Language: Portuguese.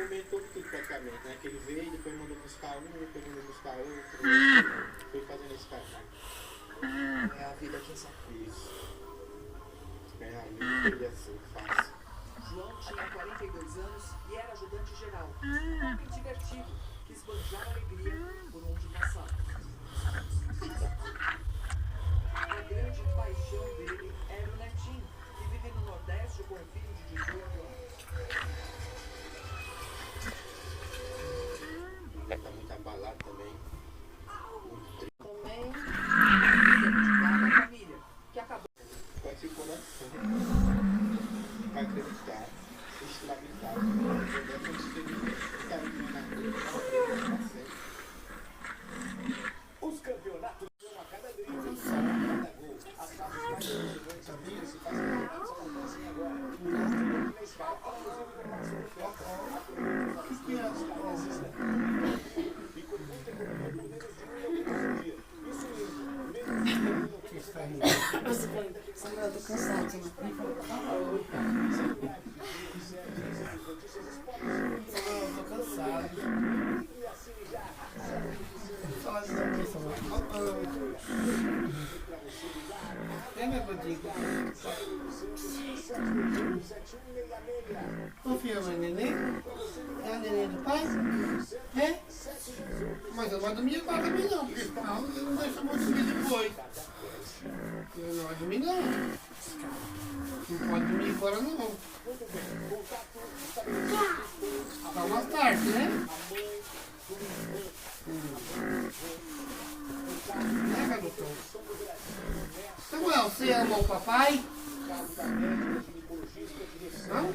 aumentou tudo praticamente, né? Que ele veio, depois mandou buscar um, depois mandou buscar outro. Foi fazendo esse caminho. É a vida aqui em São Paulo. Isso. Ganhar a vida e assim, fácil. João tinha 42 anos e era ajudante geral. Um homem divertido, que esbanjava alegria por onde passava. A grande paixão dele era o netinho, que vive no Nordeste com um filho de 18 anos. Ele tá muito abalado também. Muito triste. Também dedicado à família, que acabou. Pode ser coração. Vai acreditar. Estabilidade. Eu deve estar indo na rua. Os campeonatos são a cada drible, a cada gol. As fases mais emocionantes se fazem campeonatos acontecem agora. Na escala, e com muita economia, podemos diminuir alguns dias. Isso mesmo. Você foi sangrando cansado, né? Eu tô cansado. É, meu gordinho. Confia, mãe, neném? É a neném do pai? É? Mas eu não vou dormir agora também não, porque senão eu não deixo a mão dormir depois. Eu não vou dormir não. Não pode dormir agora não. Só mais tarde, né? Né, garotão? Samuel, você ama o papai? Não?